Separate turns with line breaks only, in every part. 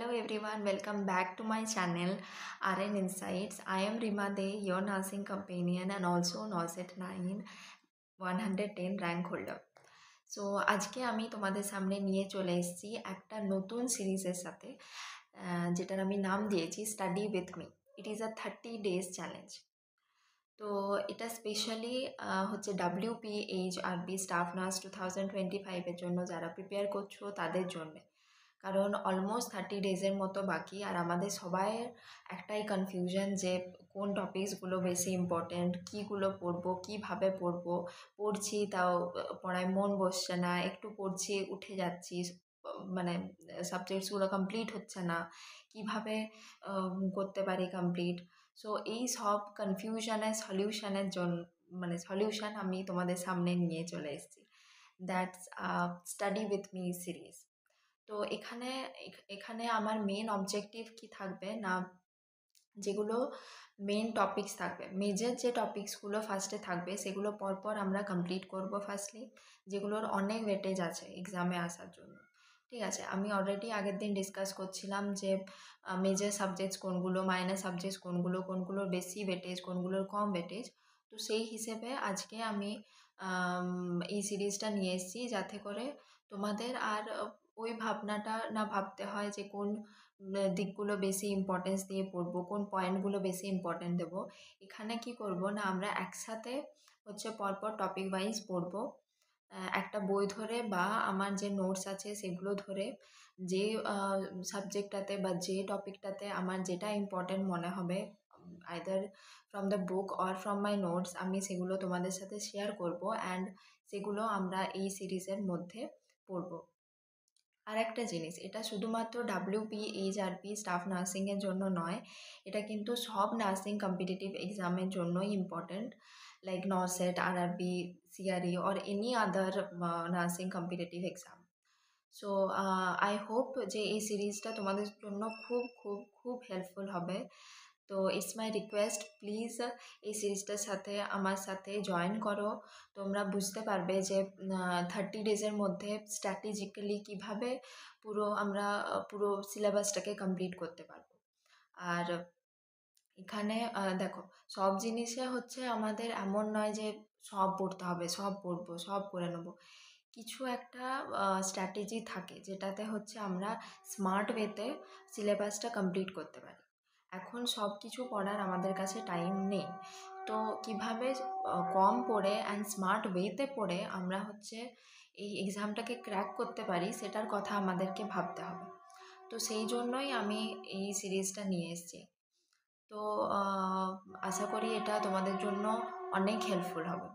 Hello everyone, welcome back to my channel RN Insights. I am Rima De, your nursing companion and also NOSET 9 110 rank holder. So আজকে আমি তোমাদের সামনে নিয়ে চলে এসেছি একটা নতুন সিরিজের সাথে যেটার আমি নাম দিয়েছি study with me. It is a 30 days challenge. তো এটা স্পেশালি হচ্ছে WPHRB স্টাফ নার্স 2025-এর জন্য যারা প্রিপেয়ার করছো তাদের জন্য। কারণ অলমোস্ট 30 ডেজের মতো বাকি, আর আমাদের সবাইয়ের একটাই কনফিউশন যে কোন টপিকসগুলো বেশি ইম্পর্টেন্ট, কীগুলো পড়বো, কীভাবে পড়বো, পড়ছি তাও পড়ায় মন বসছে না, একটু পড়ছি উঠে যাচ্ছি, মানে সাবজেক্টসগুলো কমপ্লিট হচ্ছে না, কীভাবে করতে পারি কমপ্লিট। সো এই সব কনফিউশনের সলিউশনের জন্য সলিউশন আমি তোমাদের সামনে নিয়ে চলে এসেছি। That's study with me series. তো এখানে আমার মেন অবজেক্টিভ কি থাকবে না, যেগুলো মেন টপিকস থাকবে, মেজর যে টপিকসগুলো ফার্স্টে থাকবে সেগুলো পরপর আমরা কমপ্লিট করব ফার্স্টলি, যেগুলোর অনেক ওয়েটেজ আছে এক্সামে আসার জন্য। ঠিক আছে, আমি অলরেডি আগের দিন ডিসকাস করছিলাম যে মেজর সাবজেক্টস কোনগুলো, মাইনর সাবজেক্টস কোনগুলো, কোনগুলোর বেশি ওয়েটেজ, কোনগুলোর কম ওয়েটেজ। তো সেই হিসেবে আজকে আমি এই সিরিজটা নিয়ে এসেছি যাতে করে তোমাদের আর ওই ভাবনাটা না ভাবতে হয় যে কোন দিকগুলো বেশি ইম্পর্টেন্স দিয়ে পড়বো, কোন পয়েন্টগুলো বেশি ইম্পর্টেন্ট দেবো। এখানে কি করব না, আমরা একসাথে হচ্ছে পরপর টপিক ওয়াইজ পড়বো, একটা বই ধরে বা আমার যে নোটস আছে সেগুলো ধরে, যে সাবজেক্টটাতে বা যে টপিকটাতে আমার যেটা ইম্পর্টেন্ট মনে হবে either from the book or from my notes, আমি সেগুলো তোমাদের সাথে শেয়ার করব অ্যান্ড সেগুলো আমরা এই সিরিজের মধ্যে পড়বো। আর একটা জিনিস, এটা শুধুমাত্র WPHRB স্টাফ নার্সিংয়ের জন্য নয়, এটা কিন্তু সব নার্সিং কম্পিটিটিভ এক্সামের জন্যই ইম্পর্টেন্ট, লাইক নসেট, RRB, CRE or any other nursing competitive exam. So I hope যে এই সিরিজটা তোমাদের জন্য খুব খুব খুব হেল্পফুল হবে। তো ইটস মাই রিকোয়েস্ট, প্লিজ এই সিরিজটার সাথে আমার সাথে জয়েন করো। তোমরা বুঝতে পারবে যে 30 ডেজের মধ্যে স্ট্র্যাটেজিক্যালি কীভাবে আমরা পুরো সিলেবাসটাকে কমপ্লিট করতে পারবো। আর এখানে দেখো, সব জিনিসে হচ্ছে আমাদের এমন নয় যে সব পড়তে হবে, সব পড়বো, সব করে নেবো। কিছু একটা স্ট্র্যাটেজি থাকে যেটাতে হচ্ছে আমরা স্মার্ট ওয়েতে সিলেবাসটা কমপ্লিট করতে পারি। এখন সব কিছু পড়ার আমাদের কাছে টাইম নেই, তো কিভাবে কম পড়ে অ্যান্ড স্মার্ট ওয়েতে পড়ে আমরা হচ্ছে এই এক্সামটাকে ক্র্যাক করতে পারি সেটার কথা আমাদেরকে ভাবতে হবে। তো সেই জন্যই আমি এই সিরিজটা নিয়ে এসেছি। তো আশা করি এটা তোমাদের জন্য অনেক হেল্পফুল হবে।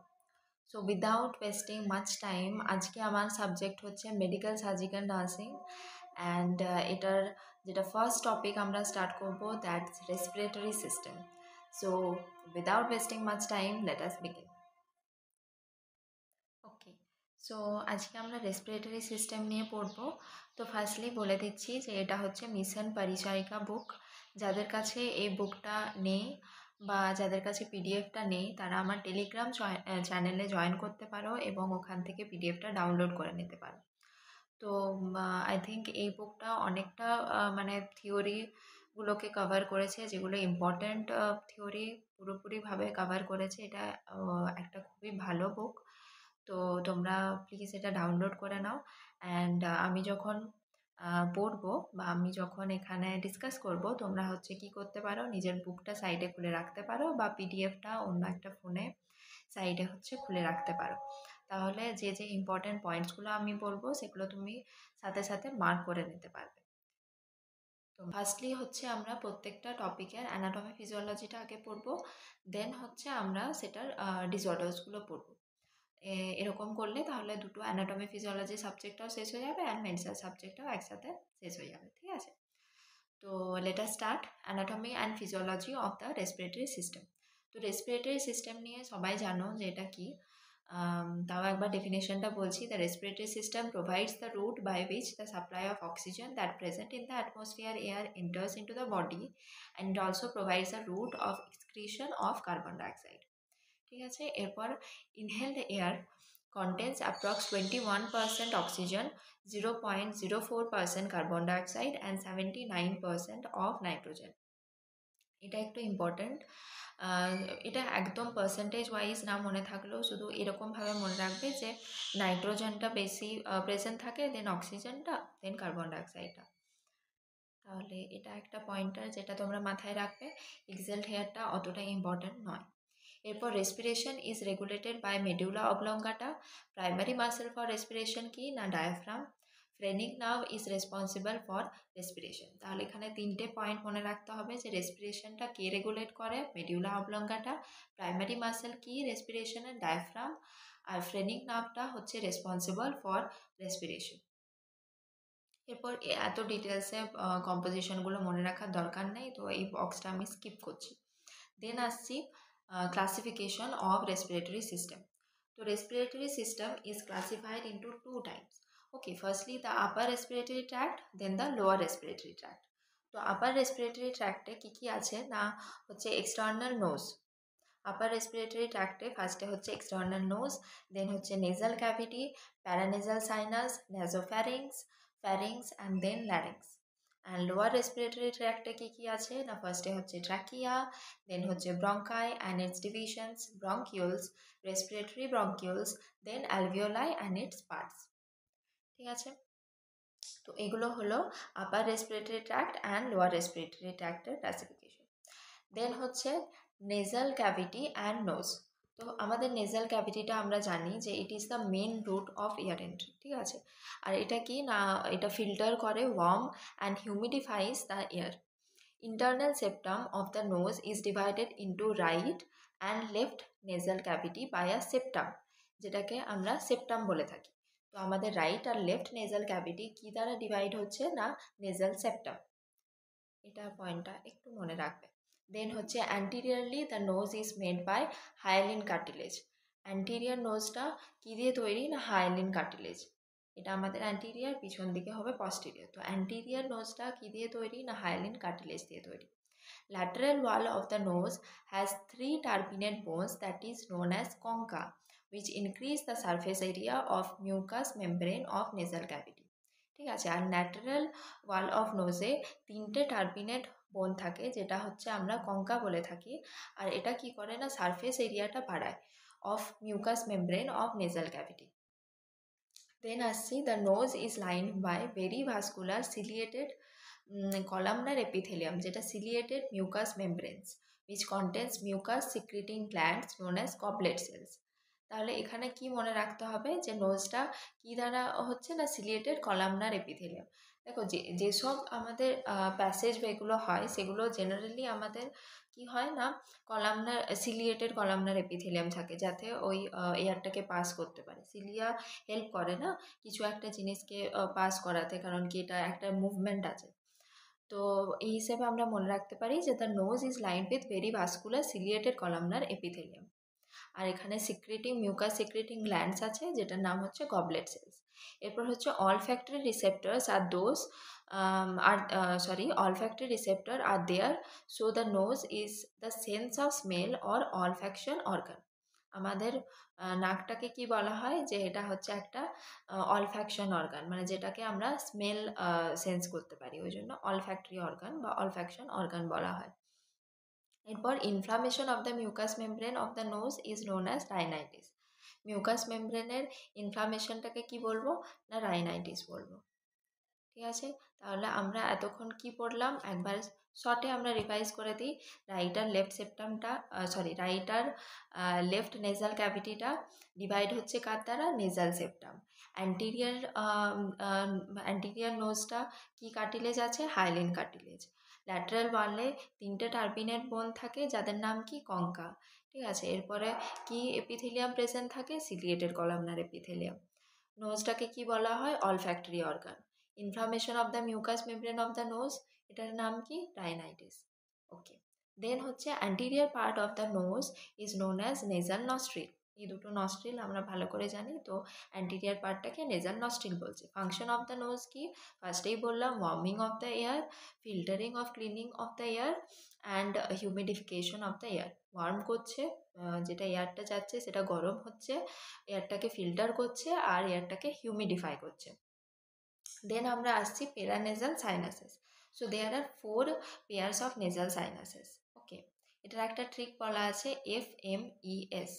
So without wasting much time, আজকে আমার সাবজেক্ট হচ্ছে মেডিকেল সার্জিক্যাল নার্সিং অ্যান্ড এটার যেটা ফার্স্ট টপিক আমরা স্টার্ট করব, that's respiratory system. So without wasting much time, let us begin. Okay, so আজকে আমরা রেসপিরেটরি সিস্টেম নিয়ে পড়বো। তো ফার্স্টলি বলে দিচ্ছি যে এটা হচ্ছে মিশন পরিচায়িকা বুক। যাদের কাছে এই বুকটা নেই বা যাদের কাছে পিডিএফটা নেই তারা আমার টেলিগ্রাম চ্যানেলে জয়েন করতে পারো এবং ওখান থেকে পিডিএফটা ডাউনলোড করে নিতে পারো। তো আই থিঙ্ক এই বুকটা অনেকটা মানে থিওরিগুলোকে কভার করেছে, যেগুলো ইম্পর্ট্যান্ট থিওরি পুরোপুরিভাবে কভার করেছে। এটা একটা খুবই ভালো বুক। তো তোমরা প্লিজ এটা ডাউনলোড করে নাও অ্যান্ড আমি যখন পড়বো বা আমি যখন এখানে ডিসকাস করব, তোমরা হচ্ছে কি করতে পারো, নিজের বুকটা সাইডে খুলে রাখতে পারো বা পিডিএফটা অন্য একটা ফোনে সাইডে হচ্ছে খুলে রাখতে পারো। তাহলে যে যে ইম্পর্ট্যান্ট পয়েন্টসগুলো আমি বলবো সেগুলো তুমি সাথে সাথে মার্ক করে নিতে পারবে। তো ফার্স্টলি হচ্ছে আমরা প্রত্যেকটা টপিকের অ্যানাটমি ফিজিওলজিটা আগে পড়বো, দেন হচ্ছে আমরা সেটার ডিসঅর্ডার্সগুলো পড়বো। এরকম করলে তাহলে দুটো অ্যানাটমি ফিজিওলজি সাবজেক্টটাও শেষ হয়ে যাবে অ্যান্ড মেডিসিন সাবজেক্টটাও একসাথে শেষ হয়ে যাবে। ঠিক আছে, তো let us start anatomy and physiology of the respiratory system. তো রেসপিরেটরি সিস্টেম নিয়ে সবাই জানো যে এটা কি, তাও একবার ডেফিনেশনটা বলছি। The respiratory system provides the route by which the supply of oxygen that present in the atmosphere air enters into the body and also provides the route of excretion of carbon dioxide. ঠিক আছে, এরপর inhaled air contains approx 21% oxygen, 0.04% carbon dioxide and 79% of nitrogen. এটা একটু important. এটা একদম percentage wise না মনে থাকলেও শুধু এরকমভাবে মনে রাখবে যে নাইট্রোজেনটা বেশি প্রেজেন্ট থাকে, দেন অক্সিজেনটা, দেন কার্বন ডাইঅক্সাইডটা। তাহলে এটা একটা পয়েন্টার যেটা তোমরা মাথায় রাখবে। এক্সেল হেয়ারটা অতটা ইম্পর্ট্যান্ট নয়। এরপর respiration is regulated by medulla oblongata. Primary muscle for respiration কি না diaphragm. Phrenic nerve is responsible for respiration. তাহলে এখানে তিনটে পয়েন্ট মনে রাখতে হবে যে রেসপিরেশনটা কে রেগুলেট করে, মেডুলা অবলঙ্গাটা। প্রাইমারি মাসেল কি রেসপিরেশনের, ডায়াফ্রাম। আর ফ্রেনিক নার্ভটা হচ্ছে রেসপন্সিবল ফর রেসপিরেশন। এরপর এত ডিটেলসে কম্পোজিশনগুলো মনে রাখার দরকার নেই, তো এই বক্সটা আমি স্কিপ করছি। দেন আসছি classification of respiratory system. So respiratory system is classified into two types. Okay, firstly the upper respiratory tract, then the lower respiratory tract. তো upper respiratory tract এ কি কি আছে না হচ্ছে external nose. upper respiratory tract এ ফার্স্টে হচ্ছে external nose, then হচ্ছে nasal cavity, paranasal sinus, nasopharynx, pharynx and then larynx. and lower respiratory tract এ কি কি আছে না ফার্স্টে হচ্ছে trachea, then হচ্ছে bronchi and its divisions, bronchioles, respiratory bronchioles, then alveoli and its parts. ঠিক আছে, তো এগুলো হলো upper respiratory tract and lower respiratory ট্র্যাক্টের ক্লাসিফিকেশন। দেন হচ্ছে নেজাল ক্যাভিটি অ্যান্ড নোজ। তো আমাদের নেজাল ক্যাভিটিটা আমরা জানি যে it is the main route of air entry, ঠিক আছে। আর এটা কি না এটা ফিল্টার করে warm and humidifies the air. Internal septum of the nose is divided into right and left nasal cavity by a septum, যেটাকে আমরা সেপ্টাম বলে থাকি। তো আমাদের রাইট আর লেফট নেজাল ক্যাভিটি কী দ্বারা ডিভাইড হচ্ছে না নেজাল সেপ্টাম। এটা পয়েন্টটা একটু মনে রাখবে। দেন হচ্ছে anteriorly the nose is made by hyaline cartilage. Anterior নোজটা কী দিয়ে তৈরি না হায়ালিন কার্টিলেজ। এটা আমাদের অ্যান্টিরিয়ার, পিছন দিকে হবে পস্টিরিয়ার। তো অ্যান্টিরিয়ার নোজটা কী দিয়ে তৈরি না হায়ালিন কার্টিলেজ দিয়ে তৈরি। Lateral wall of the nose has 3 turbinate bones that is known as concha, which increase the surface area of mucous membrane of nasal cavity. ঠিক আছে, আর ল্যাটারাল ওয়াল অফ নোজে 3টে টার্বিনেট বোন থাকে যেটা হচ্ছে আমরা কঙ্কা বলে থাকি। আর এটা কি করে না সারফেস এরিয়াটা বাড়ায় of mucous membrane of nasal cavity. Then আসছি the nose is lined by very vascular ciliated columnar epithelium যেটা ciliated mucous membranes which contains mucus secreting glands known as goblet cells. তাহলে এখানে কি মনে রাখতে হবে যে নোজটা কি দ্বারা হচ্ছে না সিলিয়েটেড কলামনার এপিথেলিয়াম। দেখো যেসব আমাদের প্যাসেজ এগুলো হয় সেগুলো জেনারেলি আমাদের কি হয় না কলামনার সিলিয়েটেড কলামনার এপিথেলিয়াম থাকে, যাতে ওই এয়ারটাকে পাস করতে পারে। সিলিয়া হেল্প করে না কিছু একটা জিনিসকে পাস করাতে, কারণ কি এটা একটা মুভমেন্ট আছে। তো এই হিসেবে আমরা মনে রাখতে পারি যে the nose is lined with very vascular ciliated columnar epithelium. আর এখানে সিক্রেটিং মিউকাস সিক্রেটিং গ্ল্যান্ডস আছে যেটার নাম হচ্ছে গবলেট সেলস। এরপর হচ্ছে olfactory receptors are those olfactory receptor are there, so the nose is the sense of smell or olfaction organ. আমাদের নাকটাকে কি বলা হয় যে এটা হচ্ছে একটা অলফ্যাকশন অর্গান, মানে যেটাকে আমরা স্মেল সেন্স করতে পারি, ওই জন্য অলফ্যাক্টরি অর্গান বা অলফ্যাকশন অর্গান বলা হয়। এরপর inflammation of the mucous membrane of the nose is known as rhinitis. Mucous মেমব্রেনের ইনফ্লামেশনটাকে কি বলবো না রাইনাইটিস বলবো। ঠিক আছে, তাহলে আমরা এতক্ষণ কি পড়লাম একবার শর্টে আমরা রিভাইজ করে দিই। রাইট আর লেফট সেপ্টামটা রাইট আর লেফট নেজাল ক্যাভিটিটা ডিভাইড হচ্ছে কার দ্বারা নেজাল সেপ্টাম। অ্যান্টিরিয়ার নোজটা কি কার্টিলেজ আছে হাইলিন কার্টিলেজ। ল্যাটারাল ওয়ালে 3টে টার্বিনেট বোন থাকে যাদের নাম কি কঙ্কা। ঠিক আছে, এরপরে কি এপিথেলিয়াম প্রেজেন্ট থাকে সিলিয়েটেড কলামনার এপিথেলিয়াম। নোজটাকে কি বলা হয় olfactory organ. Inflammation of the mucous membrane of the nose এটার নাম কি রাইনাইটিস। ওকে, দেন হচ্ছে anterior part of the nose is known as nasal nostril. এই দুটো নস্ট্রিল আমরা ভালো করে জানি, তো অ্যান্টিরিয়ার পার্টটাকে নেজাল নস্ট্রিল বলছে। ফাংশন অফ দ্য নোজ কি ফার্স্টেই বললাম, warming of the air, filtering of cleaning of the air and humidification of the air. Warm করছে, যেটা এয়ারটা যাচ্ছে সেটা গরম হচ্ছে, এয়ারটাকে ফিল্টার করছে আর এয়ারটাকে হিউমিডিফাই করছে। দেন আমরা আসছি paranasal sinuses. So there are 4 pairs of nasal sinuses. Okay, এটার একটা ট্রিক বলা আছে FMES।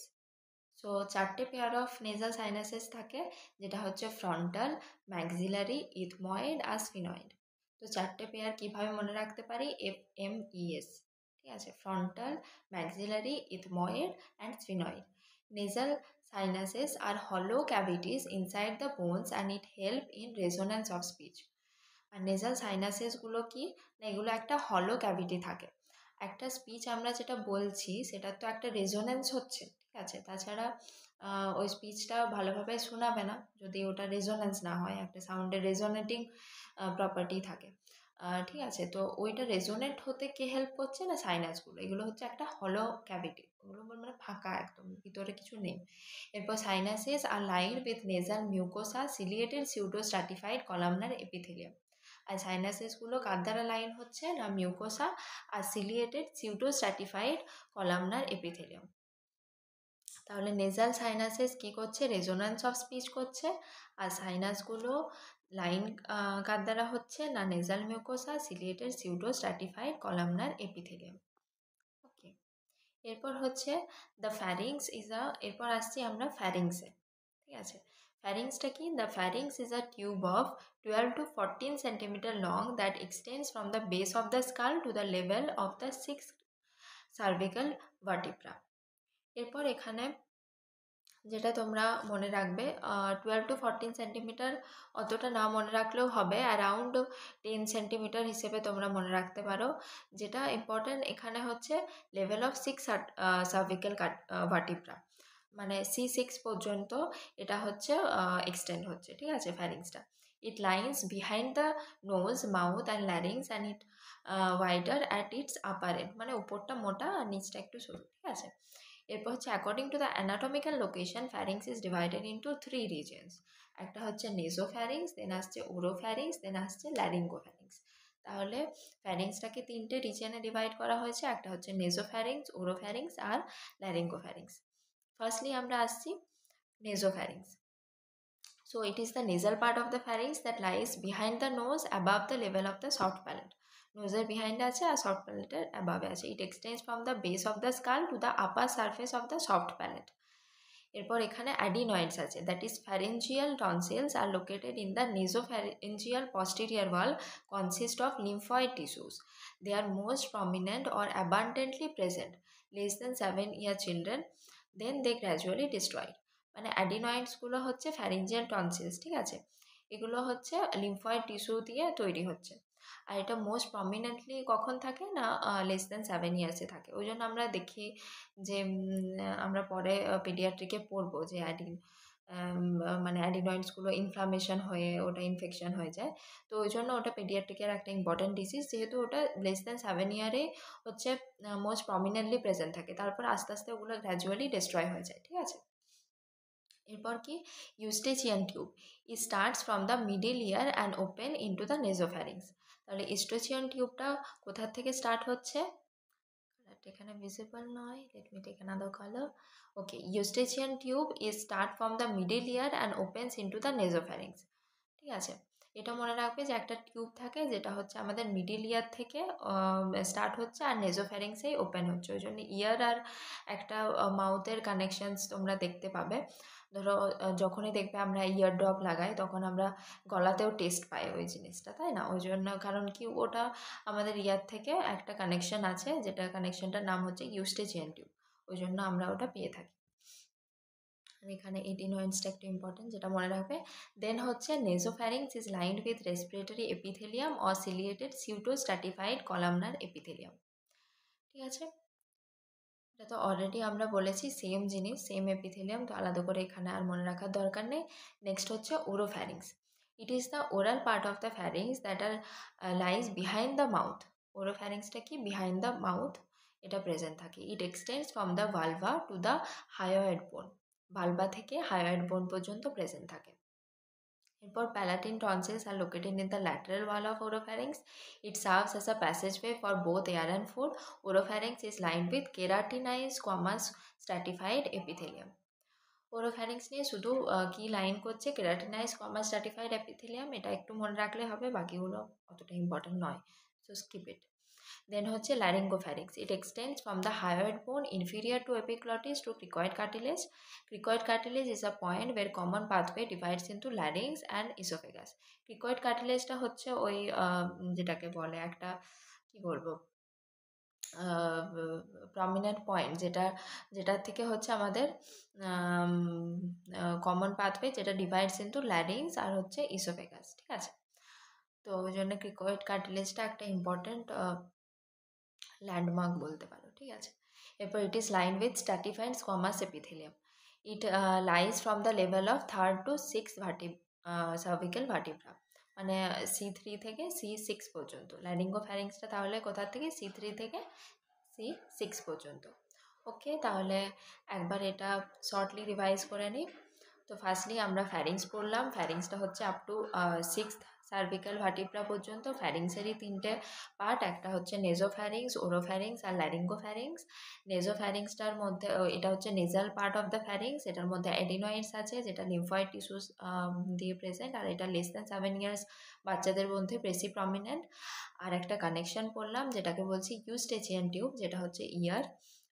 সো 4টে পেয়ার অফ নেজাল সাইনাসেস থাকে, যেটা হচ্ছে ফ্রন্টাল, ম্যাক্সিলারি, ইথময়েড আর স্ফিনয়েড। তো 4টে পেয়ার কীভাবে মনে রাখতে পারি? FMES। ঠিক আছে, frontal, maxillary, ethmoid and sphenoid. Nasal sinuses are hollow cavities inside the bones and it help in resonance of speech. আর নেজাল সাইনাসেসগুলো কি না, এগুলো একটা হলো ক্যাভিটি থাকে। একটা স্পিচ আমরা যেটা বলছি সেটার তো একটা রেজোনেন্স হচ্ছে, ঠিক আছে। তাছাড়া ওই স্পিচটা ভালোভাবে শোনাবে না যদি ওটা রেজোনেন্স না হয়, একটা সাউন্ডের রেজোনেটিং প্রপার্টি থাকে। ঠিক আছে, তো ওইটা রেজোনেট হতে কে হেল্প করছে না, সাইনাসগুলো। এগুলো হচ্ছে একটা হলো ক্যাভিটি, ওগুলো মানে ফাঁকা, একদম ভিতরে কিছু নেই। এরপর sinuses are line with nasal mucosa, ciliated pseudo stratified columnar epithelium. আর সাইনাসেসগুলো কার দ্বারা লাইন হচ্ছে না, মিউকোসা আর ciliated pseudo stratified columnar epithelium. তাহলে নেজাল সাইনাসেস কী করছে? রেজোন্যান্স অফ স্পিচ করছে। আর সাইনাসগুলো লাইন কার দ্বারা হচ্ছে না, nasal mucosa, ciliated pseudo stratified columnar epithelium. Okay, এরপর হচ্ছে দ্য ফ্যারিংস ইজ এরপর আসছি আমরা ফ্যারিংসে। ঠিক আছে, ফ্যারিংসটা কি? The ফ্যারিংস is a tube of 12 to 14 centimeter long that extends from the base of the skull to the level of the 6th cervical vertebra. এরপর এখানে যেটা তোমরা মনে রাখবে, 12 to 14 সেন্টিমিটার অতটা না মনে রাখলেও হবে, অ্যারাউন্ড 10 সেন্টিমিটার হিসেবে তোমরা মনে রাখতে পারো। যেটা ইম্পর্টেন্ট এখানে হচ্ছে লেভেল অফ 6 সার্ভিক্যাল ভার্টিব্রা, মানে C6 পর্যন্ত এটা হচ্ছে এক্সটেন্ড হচ্ছে। ঠিক আছে, ফ্যারিংসটা। It lines behind the nose, mouth and larynx and it wider at its upper end, মানে উপরটা মোটা আর নিচটা একটু সরু। ঠিক আছে, এরপর হচ্ছে according to the anatomical location ফ্যারিংস is divided into 3 regions. একটা হচ্ছে নেজোফ্যারিংস, দেন আসছে ওরোফ্যারিংস, দেন আসছে ল্যারিঙ্গোফ্যারিংস। তাহলে ফ্যারিংসটাকে 3টে রিজিয়নে ডিভাইড করা হয়েছে, একটা হচ্ছে নেজোফ্যারিংস, ওরোফ্যারিংস আর ল্যারিঙ্গোফ্যারিংস। ফার্স্টলি আমরা আসছি nasopharynx. So it is the nasal part of the pharynx that lies behind the nose above the level of the soft palate. নোজের বিহাইন্ডে আছে আর সফট প্যালেটের অ্যাবাভে আছে। It extends from the base of the skull to the upper surface of the soft palate. এরপর এখানে adenoids আছে, that is pharyngeal tonsils are located in the nasopharyngeal posterior wall, consist of lymphoid tissues. They are most prominent or abundantly present less than 7-year children, then they gradually destroy. মানে অ্যাডিনয়েডসগুলো হচ্ছে pharyngeal tonsils. ঠিক আছে, এগুলো হচ্ছে lymphoid tissue দিয়ে তৈরি হচ্ছে। আর এটা মোস্ট প্রমিনেন্টলি কখন থাকে না, লেস দ্যান 7 ইয়ার্সে থাকে। ওই জন্য আমরা দেখি যে আমরা পরে পেডিয়াট্রিকে পড়বো যে মানে অ্যাডিনয়েডসগুলো ইনফ্লামেশন হয়ে ওটা ইনফেকশন হয়ে যায়। তো ওই জন্য ওটা পেডিয়াট্রিকের একটা ইম্পর্টেন্ট ডিজিজ, যেহেতু ওটা লেস দ্যান 7 ইয়ারে হচ্ছে মোস্ট প্রমিনেন্টলি প্রেজেন্ট থাকে। তারপর আস্তে আস্তে ওগুলো গ্র্যাজুয়ালি ডিস্ট্রয় হয়ে যায়। ঠিক আছে, এরপর কি? Eustachian tube. It starts from the middle ear and open into the nasopharynx. তাহলে ইউস্টেচিয়ান টিউবটা কোথা থেকে স্টার্ট হচ্ছে? এখানে ভিজিবল নয়, let me take another colour. Okay, Eustachian tube is start from the middle ear and opens into the nasopharynx. ঠিক আছে, এটা মনে রাখবে যে একটা টিউব থাকে যেটা হচ্ছে আমাদের মিডিল ইয়ার থেকে স্টার্ট হচ্ছে আর নেজোফ্যারিংসেই ওপেন হচ্ছে। ওই জন্য ইয়ার আর একটা মাউথের কানেকশানস তোমরা দেখতে পাবে। ধরো যখনই দেখবে আমরা ইয়ার ড্রপ লাগাই তখন আমরা গলাতেও টেস্ট পাই ওই জিনিসটা, তাই না? ওই জন্য, কারণ কি, ওটা আমাদের ইয়ার থেকে একটা কানেকশান আছে, যেটা কানেকশানটার নাম হচ্ছে ইউস্টেচিয়ান টিউব। ওই জন্য আমরা ওটা পেয়ে থাকি। আর এখানে এডিনয়েডসটা একটু ইম্পর্টেন্ট, যেটা মনে রাখবে। দেন হচ্ছে nasopharynx is lined with respiratory epithelium or ciliated pseudo stratified columnar epithelium. ঠিক আছে, এটা তো অলরেডি আমরা বলেছি সেম জিনিস, সেম এপিথেলিয়াম, তো আলাদা করে এখানে আর মনে রাখার দরকার নেই। নেক্সট হচ্ছে oropharynx. It is the oral part of the pharynx that are lies behind the mouth. ওরোফ্যারিংসটা কি? বিহাইন্ড দ্য মাউথ এটা প্রেজেন্ট থাকে। It extends from the vulva to the hyoid bone. Vulva থেকে হায়োয়েড বোন পর্যন্ত present থাকে। এরপর palatine tonsils are located in the lateral wall of oropharynx. It serves as a passageway for both air and food. Oropharynx is lined with keratinize squamous stratified epithelium. Oropharynx নিয়ে শুধু কি line করছে, কেরাটিনাইজ squamous stratified epithelium, এটা একটু মনে রাখলে হবে, বাকিগুলো অতটা ইম্পর্টেন্ট নয়, সো স্কিপ ইট। দেন হচ্ছে laryngopharynx. It extends from the hyoid bone inferior to epiglottis to cricoid cartilage. Cricoid cartilage is a point where common pathway divides into larynx and oesophagus. Cricoid কার্টিলেজটা হচ্ছে ওই যেটাকে বলে একটা, কি বলবো, prominent point, যেটার থেকে হচ্ছে আমাদের কমন পাথওয়ে যেটা ডিভাইডস ইন্টু ল্যারিংস আর হচ্ছে ইসোফেগাস, ঠিক আছে। তো ওই জন্য ক্রিকয়েড কার্টিলেজটা একটা ইম্পর্টেন্ট ল্যান্ডমার্ক বলতে পারো, ঠিক আছে। এরপর it is line with stratified squamous epithelium. It lies from the level of 3rd to 6th cervical vertebra, মানে C3 থেকে C6 পর্যন্ত। ল্যারিঙ্গোফ্যারিংসটা তাহলে কোথা থেকে, C3 থেকে C6 পর্যন্ত। ওকে, তাহলে একবার এটা শর্টলি রিভাইজ করে নিই। তো ফার্স্টলি আমরা ফ্যারিংস পড়লাম। ফ্যারিংসটা হচ্ছে up to 6th cervical vertebra পর্যন্ত। ফ্যারিংসেরই 3টে পার্ট, একটা হচ্ছে নেজোফ্যারিংস, ওরোফ্যারিংস আর ল্যারিঙ্গোফ্যারিংস। নেজোফ্যারিংসটার মধ্যে এটা হচ্ছে নেজাল পার্ট অফ দ্য ফ্যারিংস, এটার মধ্যে অ্যাডিনয়েডস আছে যেটা লিম্ফয়েড টিস্যুস দিয়ে প্রেজেন্ট, আর এটা less than 7 years বাচ্চাদের মধ্যে বেশি প্রমিনেন্ট। আর একটা কানেকশন পড়লাম যেটাকে বলছি ইউস্টেচিয়ান টিউব, যেটা হচ্ছে ইয়ার,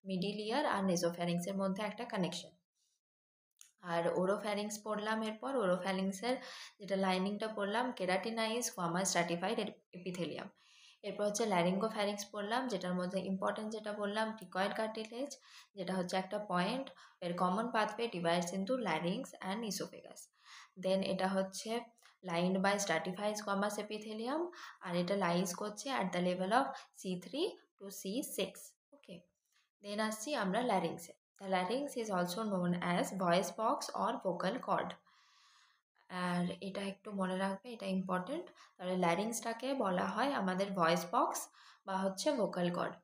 মিডিল ইয়ার আর নেজোফ্যারিংসের মধ্যে একটা কানেকশন। আর ওরোফ্যারিংস পড়লাম। এরপর ওরোফ্যারিংসের যেটা লাইনিংটা পড়লাম কেরাটিনাইজ স্কোয়ামাস স্ট্র্যাটিফাইড এপিথেলিয়াম। এরপর হচ্ছে ল্যারিঙ্গোফ্যারিংস পড়লাম, যেটার মধ্যে ইম্পর্টেন্ট যেটা বললাম ক্রিকয়েড কার্টিলেজ, যেটা হচ্ছে একটা পয়েন্ট এর common pathway divides into larynx and oesophagus. Then এটা হচ্ছে lined by stratified squamous epithelium, আর এটা লাইজ করছে at the level of C3 to C6। Okay, then আসছি আমরা ল্যারিংসে। The larynx is also known as voice box or vocal cord. আর এটা একটু মনে রাখবে, এটা ইম্পর্টেন্ট। তাহলে ল্যারিংসটাকে বলা হয় আমাদের ভয়েস বক্স বা হচ্ছে vocal cord.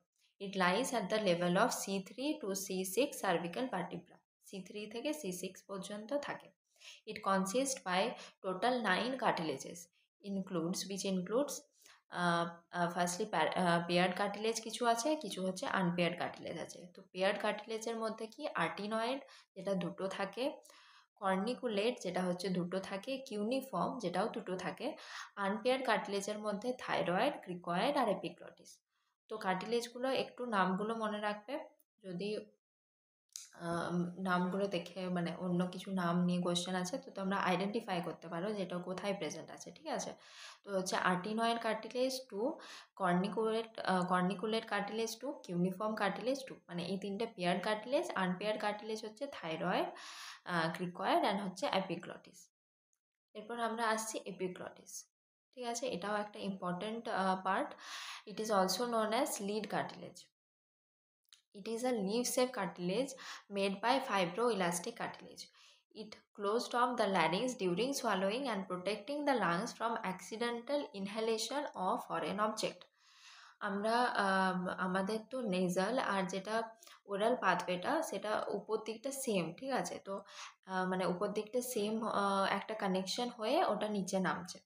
It lies at the level of C3 to C6 cervical vertebra. C3 থেকে C6 পর্যন্ত থাকে। It consist by total 9 cartilages, which includes firstly paired cartilage কিছু আছে, কিছু হচ্ছে আনপেয়ার্ড কার্টিলেজ আছে। তো পেয়ার্ড কার্টিলেজের মধ্যে কি আর্টিনয়েড যেটা দুটো থাকে, কর্নিকুলেট যেটা হচ্ছে দুটো থাকে, কিউনিফর্ম যেটাও দুটো থাকে। আনপেয়ার্ড কার্টিলেজের মধ্যে থাইরয়েড, ক্রিকয়েড আর এপিগ্লটিস। তো কার্টিলেজগুলো একটু নামগুলো মনে রাখবে, যদি নামগুলো দেখে মানে অন্য কিছু নাম নিয়ে কোয়েশ্চেন আছে তো তোমরা আইডেন্টিফাই করতে পারো যেটা কোথায় প্রেজেন্ট আছে, ঠিক আছে। তো হচ্ছে আর্টিনয়েড কার্টিলেজ 2, কর্নিকুলেট কার্টিলেজ 2, কিউনিফর্ম কার্টিলেজ 2, মানে এই 3টে পেয়ার্ড কার্টিলেজ। আনপেয়ার্ড কার্টিলেজ হচ্ছে থাইরয়েড, ক্রিকয়েড অ্যান্ড হচ্ছে এপিগ্লটিস। এরপর আমরা আসছি এপিগ্লটিস, ঠিক আছে। এটাও একটা important part. It is also known as lead cartilage. It is a leaf-shaped cartilage made by fibroelastic cartilage. It closed off the larynx during swallowing and protecting the lungs from accidental inhalation of foreign object. আমরা আমাদের তো nasal আর যেটা oral পাথওয়েটা সেটা উপর দিকটা same, ঠিক আছে। তো মানে উপর দিকটা সেম একটা কানেকশন হয়ে ওটা নিচে নামছে।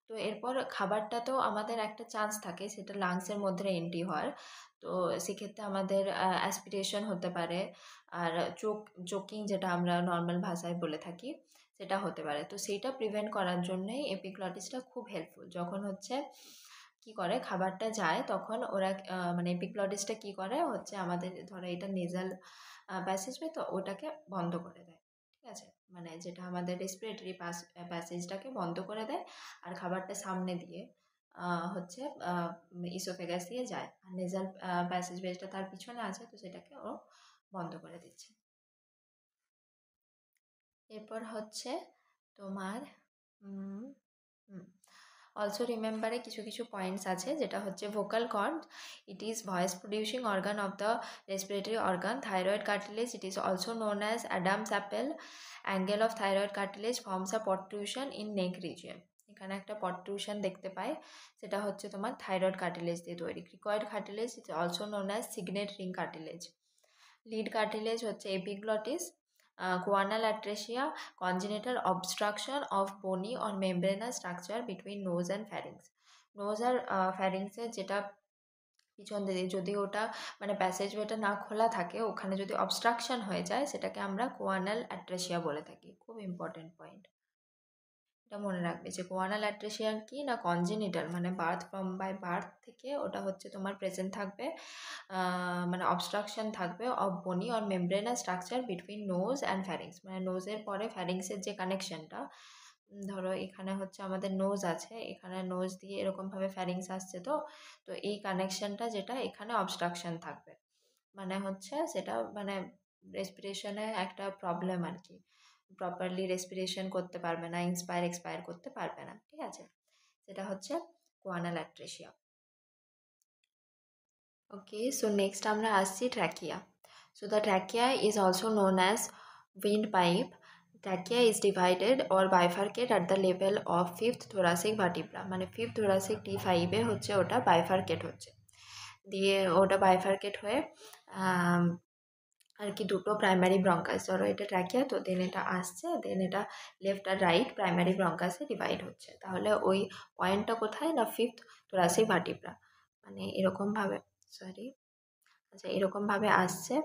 তো এরপর খাবারটাতেও আমাদের একটা চান্স থাকে সেটা লাংসের মধ্যে এন্ট্রি হওয়ার। তো সেক্ষেত্রে আমাদের অ্যাসপিরেশন হতে পারে, আর চোকিং যেটা আমরা নর্মাল ভাষায় বলে থাকি সেটা হতে পারে। তো সেইটা প্রিভেন্ট করার জন্যই এপিগ্লটিসটা খুব হেল্পফুল। যখন হচ্ছে কি করে খাবারটা যায় তখন ওরা মানে এপিগ্লটিসটা কি করে হচ্ছে আমাদের ধরো এটা নেজাল প্যাসেজওয়ে, তো ওটাকে বন্ধ করে দেয়, ঠিক আছে। মানে যেটা আমাদের রেসপিরেটরি প্যাসেজটাকে বন্ধ করে দেয়, আর খাবারটা সামনে দিয়ে হচ্ছে ইসোফেগাস দিয়ে যায়, আর নেজাল প্যাসেজওয়েটা তার পিছনে আছে, তো সেটাকে ও বন্ধ করে দিচ্ছে। এরপর হচ্ছে তোমার অলসো রিমেম্বারে কিছু কিছু পয়েন্টস আছে, যেটা হচ্ছে vocal cord. It is voice producing organ of the respiratory organ. Thyroid cartilage, it is also known as Adam's apple. Angle of thyroid cartilage forms a protrusion in neck region. এখানে একটা পট্রুশন দেখতে পাই, সেটা হচ্ছে তোমার thyroid cartilage দিয়ে তৈরি। Cricoid cartilage is also known as signet ring cartilage. Lid cartilage হচ্ছে epiglottis, choanal atresia, congenital obstruction of bony or membranous structure between nose and pharynx. Nose আর ফ্যারিংসের যেটা পিছন দিকে যদি ওটা মানে প্যাসেজ ওয়েটা না খোলা থাকে, ওখানে যদি অবস্ট্রাকশন হয়ে যায়, সেটাকে আমরা কোয়ানাল অ্যাট্রেসিয়া বলে থাকি। খুব ইম্পর্টেন্ট পয়েন্ট, এটা মনে রাখবে যে কোয়ানাল অ্যাট্রেসিয়া কি না, কনজেনিটাল মানে বার্থ ফ্রম বাই বার্থ থেকে ওটা হচ্ছে তোমার প্রেজেন্ট থাকবে, মানে অবস্ট্রাকশন থাকবে of bony or membranous structure between nose and pharynx, মানে নোজের পরে ফ্যারিংসের যে কানেকশনটা, ধরো এখানে হচ্ছে আমাদের নোজ আছে, এখানে নোজ দিয়ে এরকমভাবে ফ্যারিংস আসছে, তো তো এই কানেকশনটা যেটা এখানে অবস্ট্রাকশন থাকবে, মানে হচ্ছে সেটা মানে রেসপিরেশনে একটা প্রবলেম আর কি, প্রপারলি রেসপিরেশন করতে পারবে না, ইন্সপায়ার এক্সপায়ার করতে পারবে না, ঠিক আছে, সেটা হচ্ছে choanal atresia. Okay, so next আমরা আসছি trachea. So the trachea is also known as windpipe. Trachea is divided or bifurcate at the level of fifth thoracic vertebra, মানে ফিফথ থোরাসিক T5-এ হচ্ছে ওটা বাইফার্কেট হচ্ছে, দিয়ে ওটা বাইফার্কেট হয়ে আর কি দুটো প্রাইমারি ব্রঙ্কাস, ধরো এটা ট্র্যাকিয়া, তো দেন এটা আসছে, দেন এটা লেফট আর রাইট প্রাইমারি ব্রঙ্কাসে ডিভাইড হচ্ছে, তাহলে ওই পয়েন্টটা কোথায় না ফিফথ থোরাসিক ভার্টিব্রা, মানে এরকমভাবে, সরি, আচ্ছা এরকমভাবে আসছে,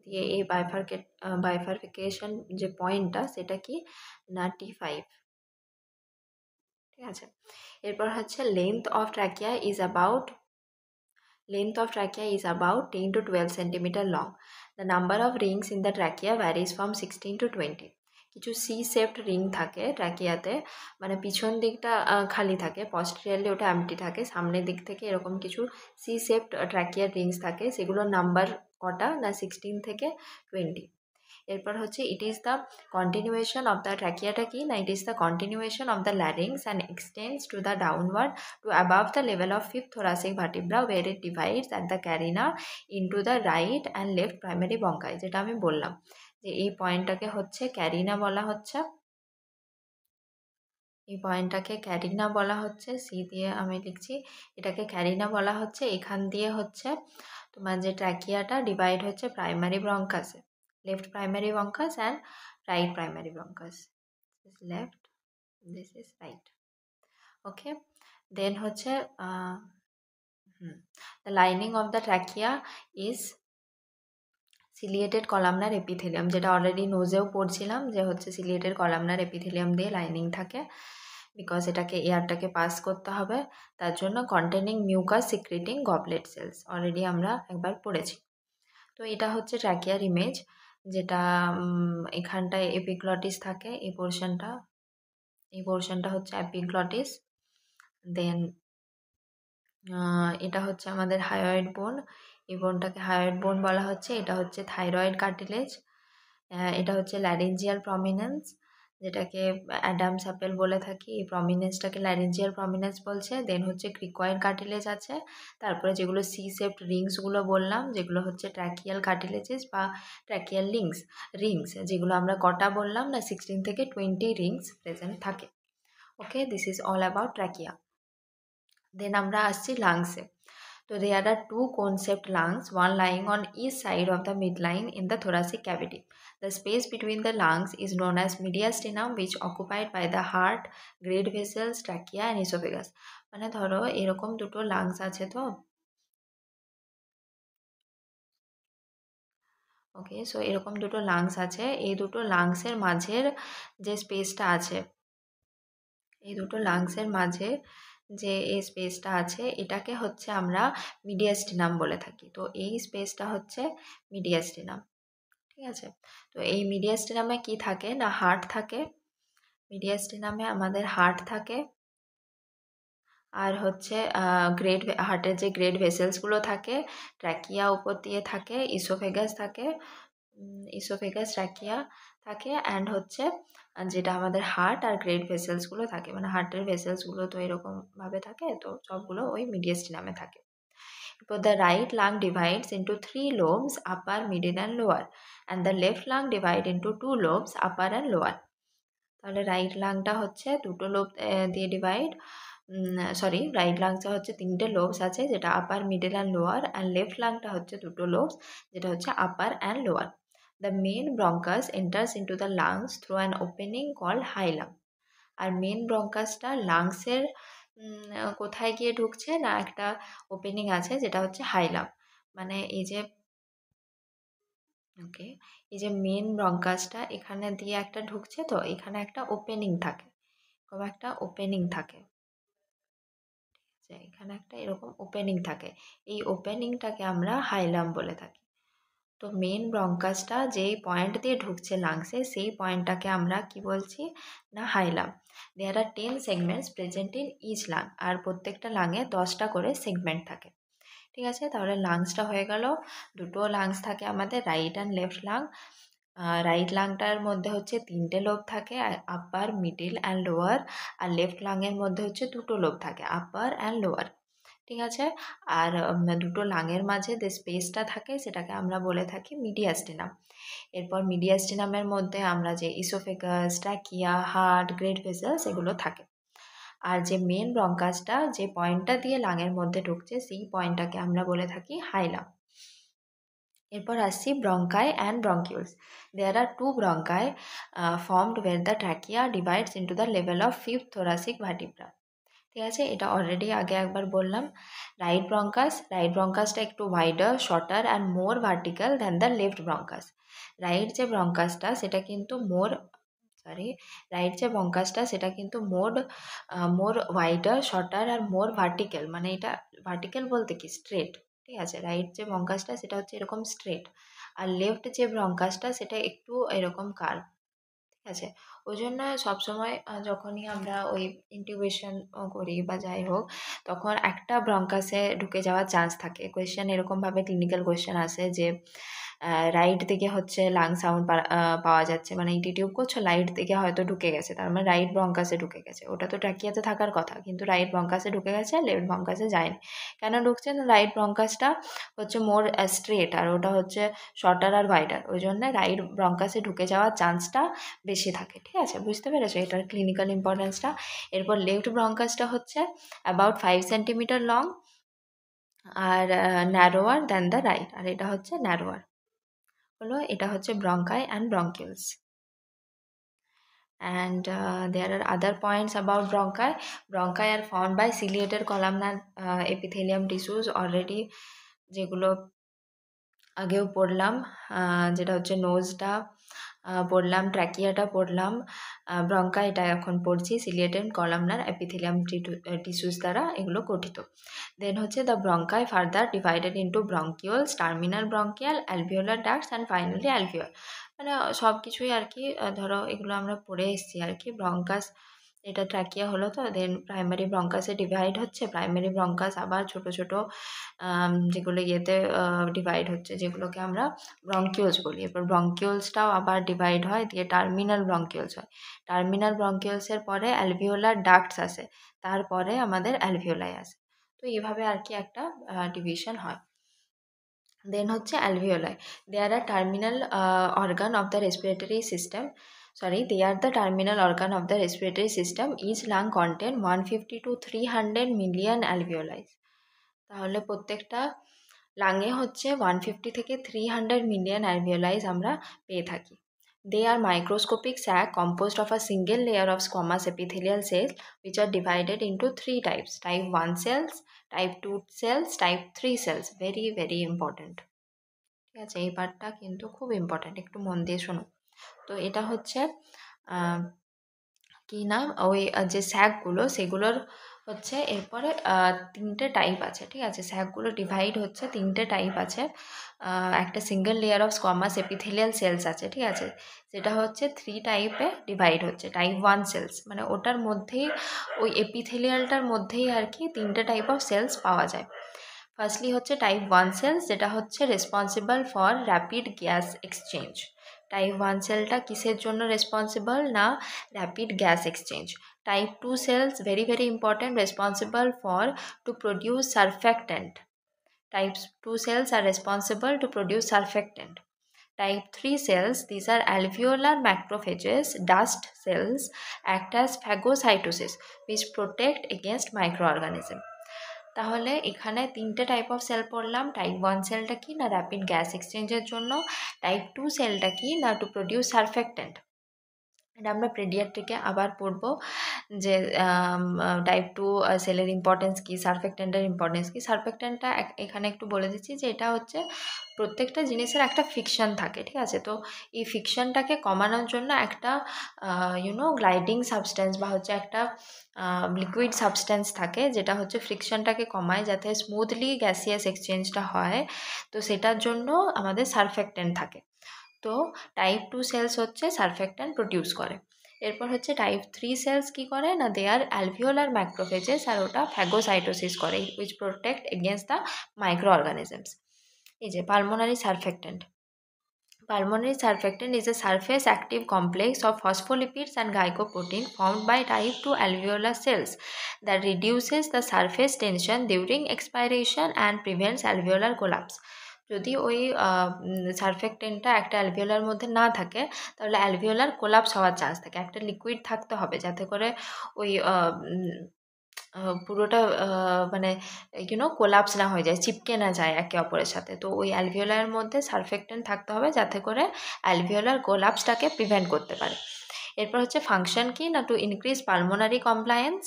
দিয়ে এই বাইফার্কেশন যে পয়েন্টটা সেটা কি না T5, ঠিক আছে। এরপর হচ্ছে length of trachea is about 10 to 12 centimeter long. The number of rings in the trachea varies from 16 to 20. কিছু সি শেপড রিং থাকে ট্র্যাকিয়াতে, মানে পিছন দিকটা খালি থাকে, পস্টেরিয়রলি ওটা এমটি থাকে, সামনের দিক থেকে এরকম কিছু সি শেপড ট্র্যাকিয়ার রিংস থাকে, সেগুলোর নাম্বার কটা না 16 থেকে 20। এরপর হচ্ছে it is the continuation of the ট্র্যাকিয়াটা কি না, it is the continuation of the larynx and extends to the downward to above the level of fifth thoracic vertebra where it divides at the carina into the right and left primary bronchi, যেটা আমি বললাম যে এই পয়েন্টটাকে হচ্ছে corona বলা হচ্ছে, এই পয়েন্টটাকে corona বলা হচ্ছে, সি দিয়ে আমি লিখছি, এটাকে ক্যারিনা বলা হচ্ছে। এখান দিয়ে হচ্ছে তোমার যে ট্র্যাকিয়াটা ডিভাইড হচ্ছে প্রাইমারি ব্রঙ্কাসে, left primary bronchus and right primary bronchus, this is left, this is right, okay. Then হচ্ছে the lining of the trachea is ciliated columnar epithelium, যেটা অলরেডি নোজেও পড়ছিলাম যে হচ্ছে সিলিয়েটেড কলামনার এপিথেলিয়াম দিয়ে লাইনিং থাকে, বিকজ এটাকে এয়ারটাকে পাস করতে হবে, তার জন্য containing mucus secreting goblet cells, already আমরা একবার পড়েছি। তো এটা হচ্ছে ট্র্যাকিয়ার ইমেজ, যেটা এখানটায় এপিগ্লটিস থাকে, এই পোর্শনটা হচ্ছে এপিগ্লটিস, দেন এটা হচ্ছে আমাদের হায়োয়েড বোন, এই বোনটাকে হায়োয়েড বোন বলা হচ্ছে, এটা হচ্ছে থাইরয়েড কার্টিলেজ, এটা হচ্ছে ল্যারিঞ্জিয়াল প্রমিনেন্স, যেটাকে অ্যাডামস অ্যাপেল বলে থাকি, এই প্রমিনেন্সটাকে ল্যারিঞ্জিয়াল প্রমিনেন্স বলছে। দেন হচ্ছে ক্রিকয়েড কার্টিলেজ আছে, তারপরে যেগুলো সি শেপড রিংসগুলো বললাম, যেগুলো হচ্ছে ট্র্যাকিয়াল কার্টিলেজেস বা ট্র্যাকিয়াল রিংস, যেগুলো আমরা কটা বললাম না 16 থেকে 20 রিংস প্রেজেন্ট থাকে। Okay, this is all about trachea. Then আমরা আসছি লাংসে। তো there are two concept lungs, one lying on each side of the midline in the thoracic cavity. The space between the lungs is known as mediastinum, which occupied by the heart, great vessels, trachea and esophagus. মানে ধরো এরকম দুটো lungs আছে, তো ওকে, so এরকম দুটো lungs আছে, এই দুটো লাংসের মাঝের যে স্পেসটা আছে, এই দুটো লাংসের মাঝে যে এই স্পেসটা আছে, এটাকে হচ্ছে আমরা মিডিয়াস্টিনাম বলে থাকি। তো এই স্পেসটা হচ্ছে মিডিয়াস্টিনাম, ঠিক আছে। তো এই মিডিয়াস্টিনামে কি থাকে না হার্ট থাকে, মিডিয়াস্টিনামে আমাদের হার্ট থাকে, আর হচ্ছে হার্টের যে গ্রেট ভেসেলসগুলো থাকে, ট্র্যাকিয়া উপর দিয়ে থাকে, ইসোফেগাস থাকে, ইসোফেগাস ট্র্যাকিয়া থাকে, অ্যান্ড হচ্ছে যেটা আমাদের হার্ট আর গ্রেট ভেসেলসগুলো থাকে, মানে হার্টের ভেসেলসগুলো তো এরকমভাবে থাকে, তো সবগুলো ওই মিডিয়াস্টিনামে থাকে। But the right lung divides into 3 lobes, upper, middle and lower, and the left lung divide into 2 lobes, upper and lower. তাহলে রাইট লাংটা হচ্ছে দুটো লোব দিয়ে ডিভাইড, রাইট লাংসে হচ্ছে 3টে লোবস আছে, যেটা upper, middle and lower, and left লাংটা হচ্ছে দুটো লোবস, যেটা হচ্ছে upper and lower. The main bronchus enters into the lungs through an opening called hilum. আর মেন ব্রঙ্কাসটা লাংসের কোথায় গিয়ে ঢুকছে না, একটা ওপেনিং আছে যেটা হচ্ছে হাইলাম। মানে এই যে মেন ব্রঙ্কাসটা এখানে দিয়ে একটা ঢুকছে, তো এখানে একটা ওপেনিং থাকে, এখানে একটা এরকম ওপেনিং থাকে, এই ওপেনিংটাকে আমরা হাইলাম বলে থাকি। তো মেন ব্রঙ্কাসটা যেই পয়েন্ট দিয়ে ঢুকছে লাংসে, সেই পয়েন্টটাকে আমরা কি বলছি না hilum. There are 10 segments present in each lung, আর প্রত্যেকটা লাংয়ে 10টা করে সেগমেন্ট থাকে। ঠিক আছে, তাহলে লাংসটা হয়ে গেল। দুটো লাংস থাকে আমাদের, right and left lung. Right লাংটার মধ্যে হচ্ছে 3টে লোব থাকে, আপার, মিডিল অ্যান্ড লোয়ার। আর লেফট লাংয়ের মধ্যে হচ্ছে 2টো লোব থাকে, আপার অ্যান্ড লোয়ার। ঠিক আছে, আর দুটো লাংয়ের মাঝে যে স্পেসটা থাকে সেটাকে আমরা বলে থাকি মিডিয়াস্টিনাম। এরপর মিডিয়াস্টিনামের মধ্যে আমরা যে oesophagus, trachea, heart, great vessels এগুলো থাকে। আর যে মেন ব্রঙ্কাসটা যে পয়েন্টটা দিয়ে লাংয়ের মধ্যে ঢুকছে, সেই পয়েন্টটাকে আমরা বলে থাকি হাইলাম। এরপর আসছি bronchi and bronchioles. There are 2 bronchi formed where the trachea divides into the level of 5th thoracic vertebra। ঠিক আছে, এটা অলরেডি আগে একবার বললাম। রাইট ব্রঙ্কাসটা একটু wider, shorter and more vertical than the left bronchus. Right যে ব্রঙ্কাসটা সেটা কিন্তু মোর ওয়াইডার, শর্টার আর মোর ভার্টিক্যাল। মানে এটা ভার্টিক্যাল বলতে কি স্ট্রেট। ঠিক আছে, রাইট যে ব্রঙ্কাসটা সেটা হচ্ছে এরকম স্ট্রেট, আর লেফট যে ব্রঙ্কাসটা সেটা একটু এরকম কার্ভ। ঠিক আছে, ওই জন্য সবসময় যখনই আমরা ওই ইন্টিউবেশন করি বা যাই হোক, তখন একটা ব্রঙ্কাসে ঢুকে যাওয়ার চান্স থাকে। কোয়েশ্চেন এরকমভাবে ক্লিনিক্যাল কোয়েশ্চেন আসে যে রাইট দিকে হচ্ছে লাং সাউন্ড পাওয়া যাচ্ছে, মানে ইটি টিউব করছো, রাইট দিকে হয়তো ঢুকে গেছে, তার মানে রাইট ব্রঙ্কাসে ঢুকে গেছে। ওটা তো ট্র্যাকিয়াতে থাকার কথা, কিন্তু রাইট ব্রঙ্কাসে ঢুকে গেছে, লেফট ব্রঙ্কাসে যায়নি। কেন ঢুকছে না, রাইট ব্রঙ্কাসটা হচ্ছে মোর স্ট্রেট আর ওটা হচ্ছে শর্টার আর ওয়াইডার, ওই জন্য রাইট ব্রঙ্কাসে ঢুকে যাওয়ার চান্সটা বেশি থাকে। ঠিক আছে, বুঝতে পেরেছো এটার ক্লিনিক্যাল ইম্পর্টেন্সটা। এরপর লেফট ব্রঙ্কাসটা হচ্ছে about 5 centimetre long are narrower than the right, আর এটা হচ্ছে ন্যারোয়ার। এটা হচ্ছে bronchi and bronchioles. And there are other points about bronchi. Bronchi are formed by ciliated columnar epithelium tissues already, যেগুলো আগেও পড়লাম, যেটা হচ্ছে নোজটা পড়লাম, ট্র্যাকিয়াটা পড়লাম, ব্রঙ্কা এটা এখন পড়ছি, সিলিয়েটেড কলামনার এপিথেলিয়াম টিস্যুস দ্বারা এগুলো গঠিত। দেন হচ্ছে the bronchi further divided into bronchioles, terminal bronchial, alveolar ducts and finally alveoli. মানে সব কিছুই আর কি, ধরো এগুলো আমরা পড়ে এসেছি আর কি। ব্রঙ্কাস এটা ট্র্যাকিয়া হলো, তো দেন প্রাইমারি ব্রঙ্কাসে ডিভাইড হচ্ছে, প্রাইমারি ব্রঙ্কাস আবার ছোট ছোট যেগুলো ডিভাইড হচ্ছে, যেগুলোকে আমরা ব্রঙ্কিওলস বলি। এরপর ব্রঙ্কিওলসটাও আবার ডিভাইড হয়, দিয়ে টার্মিনাল ব্রঙ্কিওলস হয়। টার্মিনাল ব্রঙ্কিওলসের পরে অ্যালভিওলার ডাক্টস আসে, তারপরে আমাদের অ্যালভিওলাই আসে। তো এইভাবে আর কি একটা ডিভিশন হয়। দেন হচ্ছে alveoli. They are terminal organ of the respiratory system. They are the terminal organ of the respiratory system. Each lung contain 150 to 300 million alveoli. তাহলে প্রত্যেকটা লাঙে হচ্ছে 150 থেকে 300 মিলিয়ন অ্যালভিওলাইজ আমরা পেয়ে থাকি। They are microscopic sac composed of a single layer of squamous epithelial cells which are divided into 3 types: type 1 cells, type 2 cells, type 3 cells. Very very important. ঠিক আছে, এই পার্টটা কিন্তু খুব ইম্পর্ট্যান্ট, একটু মন দিয়ে শোনো। তো এটা হচ্ছে কি না, ওই যে স্যাকগুলো সেগুলোর হচ্ছে এরপরে 3টে টাইপ আছে। ঠিক আছে, স্যাকগুলো ডিভাইড হচ্ছে 3টে টাইপ আছে। একটা single layer of squamous epithelial cells আছে, ঠিক আছে, সেটা হচ্ছে 3 টাইপে ডিভাইড হচ্ছে। টাইপ 1 সেলস মানে ওটার মধ্যেই, ওই এপিথেলিয়ালটার মধ্যেই আর কি 3টে টাইপ অফ সেলস পাওয়া যায়। ফার্স্টলি হচ্ছে টাইপ 1 সেলস, যেটা হচ্ছে responsible for rapid gas exchange. Type 1 সেলটা কিসের জন্য রেসপন্সিবল না, rapid gas exchange. Type 2 cells very very important, responsible for to produce surfactant. Type 2 cells are responsible to produce surfactant. Type 3 cells, these are alveolar macrophages, dust cells, act as phagocytosis which protect against microorganism. তাহলে এখানে 3টে type of sell পড়লাম। Type 1 সেলটা কি না rapid gas এক্সচেঞ্জের জন্য, type 2 সেলটা কি না টু প্রডিউস সারফেক্ট্যান্ট। এটা আমরা পেডিয়াট্রিকে আবার পড়ব যে টাইপ 2 সেলের ইম্পর্টেন্স কী, সারফেক্ট্যান্টের ইম্পর্টেন্স কী। সারফেক্ট্যান্টটা এখানে একটু বলে দিচ্ছি যে এটা হচ্ছে প্রত্যেকটা জিনিসের একটা ফিকশন থাকে, ঠিক আছে। তো এই ফিকশনটাকে কমানোর জন্য একটা গ্লাইডিং সাবস্ট্যান্স বা হচ্ছে একটা লিকুইড সাবস্ট্যান্স থাকে যেটা হচ্ছে ফ্রিকশনটাকে কমায় যাতে স্মুথলি গ্যাসিয়াস এক্সচেঞ্জটা হয়। তো সেটার জন্য আমাদের সারফেক্ট্যান্ট থাকে। তো টাইপ 2 সেলস হচ্ছে সারফেক্ট্যান্ট প্রডিউস করে। এরপর হচ্ছে টাইপ 3 সেলস কী করে না দে আর অ্যালভিওলার ম্যাক্রোফেজেস, আর ওটা ফ্যাগোসাইটোসিস করে which protect against the micro organisms. এই যে pulmonary সারফেক্ট্যান্ট, pulmonary surfactant is a surface active complex of phospholipids and glycoprotein formed by type 2 alveolar cells that reduces the surface tension during expiration and prevents alveolar collapse. যদি ওই সারফেক্টেন্টটা একটা alveolar মধ্যে না থাকে তাহলে alveolar collapse হওয়ার chance থাকে। একটা লিকুইড থাকতে হবে যাতে করে ওই পুরোটা মানে কোলাপস না হয়ে যায়, চিপকে না যায় একে অপরের সাথে। তো ওই অ্যালভিওলারের মধ্যে সারফেক্ট্যান্ট থাকতে হবে যাতে করে অ্যালভিওলার কোলাপসটাকে প্রিভেন্ট করতে পারে। এরপর হচ্ছে ফাংশন কি না to increase pulmonary compliance,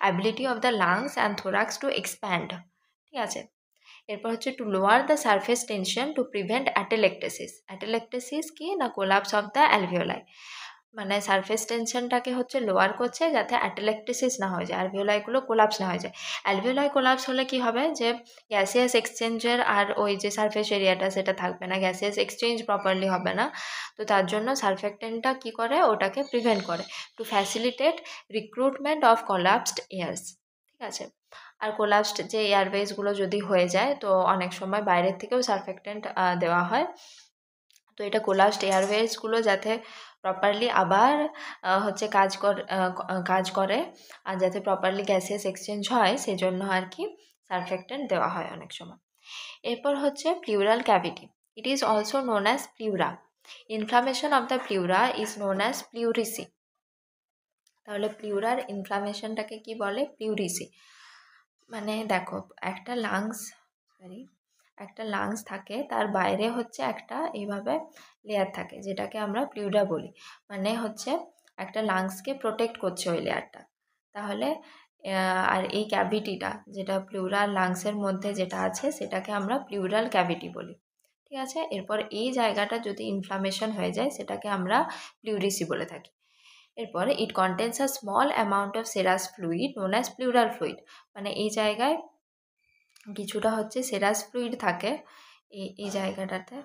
ability of the lungs and thorax to expand, ঠিক আছে। এরপর হচ্ছে to lower the surface tension to prevent atelectasis. Atelectasis কি না কোলাপস অফ দ্য অ্যালভিওলাই, মানে সারফেস টেনশনটাকে হচ্ছে লোয়ার করছে যাতে অ্যাটেলেকটেসিস না হয়ে যায়, অ্যালভিওলাইগুলো কোলাপস না হয়ে যায়। অ্যালভিওলাই কোলাপস হলে কি হবে যে গ্যাসিয়াস এক্সচেঞ্জের আর ওই যে সারফেস এরিয়াটা সেটা থাকবে না, গ্যাসিয়াস এক্সচেঞ্জ প্রপারলি হবে না। তো তার জন্য সারফেক্টেন্টটা কী করে ওটাকে প্রিভেন্ট করে two facilitate recruitment of collapsed ears, ঠিক আছে। আর কোলাপসড যে এয়ারওয়েজগুলো যদি হয়ে যায় তো অনেক সময় বাইরের থেকেও সারফেক্টেন্ট দেওয়া হয়। তো এটা কোলাপসড এয়ারওয়েজগুলো যাতে প্রপারলি আবার হচ্ছে কাজ করে আর যাতে প্রপারলি গ্যাসিয়াস এক্সচেঞ্জ হয় সেজন্য আর কি সারফেক্ট্যান্ট দেওয়া হয় অনেক সময়। এরপর হচ্ছে pleural cavity, it is also known as pleura. Inflammation of the pleura is known as pleurisy. তাহলে প্লিউরার ইনফ্লামেশনটাকে কি বলে? প্লিউরিসি। মানে দেখো একটা লাংস থাকে, তার বাইরে হচ্ছে একটা এইভাবে লেয়ার থাকে যেটাকে আমরা প্লিউরা বলি, মানে হচ্ছে একটা লাংসকে প্রোটেক্ট করছে ওই লেয়ারটা। তাহলে আর এই ক্যাভিটিটা যেটা প্লিউরাল লাংসের মধ্যে যেটা আছে সেটাকে আমরা প্লিউরাল ক্যাভিটি বলি, ঠিক আছে। এরপর এই জায়গাটা যদি ইনফ্লামেশন হয়ে যায় সেটাকে আমরা প্লিউরিসি বলে থাকি। এরপরে it contains a small amount of serous fluid known as pleural fluid, মানে এই জায়গায় কিছুটা হচ্ছে সেরাস ফ্লুইড থাকে এই জায়গাটাতে,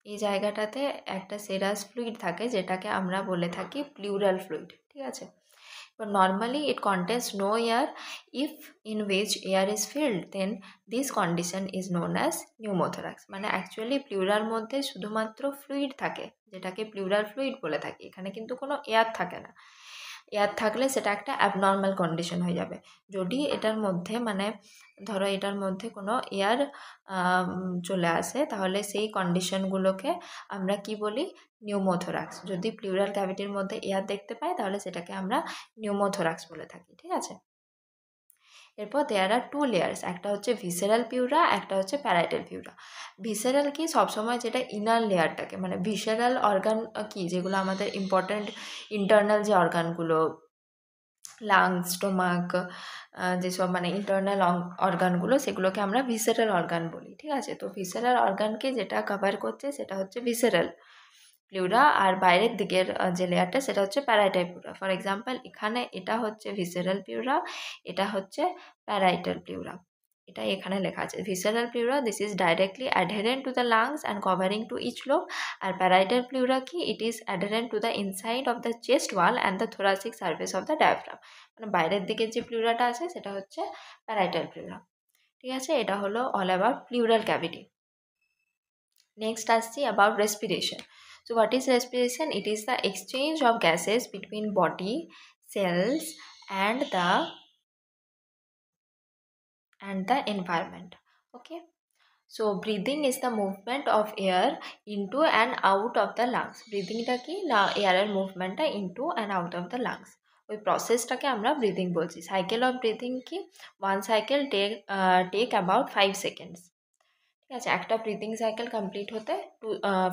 এই জায়গাটাতে একটা সেরাস ফ্লুইড থাকে যেটাকে আমরা বলে থাকি প্লিউরাল ফ্লুইড, ঠিক আছে। But normally it contains no air. If in which air is filled, then this condition is known as pneumothorax. মানে অ্যাকচুয়ালি প্লিউরার মধ্যে শুধুমাত্র ফ্লুইড থাকে যেটাকে প্লিউরাল ফ্লুইড বলে থাকি, এখানে কিন্তু কোনো এয়ার থাকে না। এয়ার থাকলে সেটা একটা অ্যাবনর্মাল কন্ডিশন হয়ে যাবে। যদি এটার মধ্যে মানে ধরো এটার মধ্যে কোনো এয়ার চলে আসে তাহলে সেই কন্ডিশনগুলোকে আমরা কি বলি? নিউমোথোরাক্স। যদি প্লিউরাল ক্যাভিটির মধ্যে এয়ার দেখতে পাই তাহলে সেটাকে আমরা নিউমোথোরাক্স বলে থাকি, ঠিক আছে। এরপর দেয়ার আর 2 লেয়ার্স, একটা হচ্ছে ভিসেরাল প্লিউরা, একটা হচ্ছে প্যারাইটাল প্লিউরা। ভিসেরাল কি সবসময় যেটা ইনার লেয়ারটাকে, মানে ভিসেরাল অর্গান কি যেগুলো আমাদের ইম্পর্ট্যান্ট ইন্টারনাল যে অর্গানগুলো লাংস, স্টোমাক, যেসব মানে ইন্টারনাল অর্গানগুলো সেগুলোকে আমরা ভিসেরাল অর্গান বলি, ঠিক আছে। তো ভিসেরাল অর্গানকে যেটা কভার করছে সেটা হচ্ছে ভিসেরাল প্লিউরা, আর বাইরের দিকের যে লেয়ারটা সেটা হচ্ছে প্যারাইটাল প্লিউরা। ফর এক্সাম্পল এখানে এটা হচ্ছে ভিসেরাল প্লিউরা, এটা হচ্ছে প্যারাইটাল প্লিউরা, এটা এখানে লেখা আছে। Visceral pleura this is directly adherent to the lungs and covering to each lobe, আর প্যারাইটাল প্লিউরা কি it is adherent to the inside of the chest wall and the thoracic surface of the diaphragm. মানে বাইরের দিকের যে প্লিউরাটা আছে সেটা হচ্ছে parietal pleura, ঠিক আছে। এটা হলো all about pleural cavity. Next আসছি about respiration. So what is respiration? It is the exchange of gases between body cells and the environment. Okay. So breathing is the movement of air into and out of the lungs. Breathing টা কি না এয়ারের মুভমেন্টটা into and out of the lungs. ওই প্রসেসটাকে আমরা breathing বলছি। Cycle of breathing কি, 1 cycle take about 5 seconds. ঠিক আছে, একটা ব্রিদিং সাইকেল কমপ্লিট হতে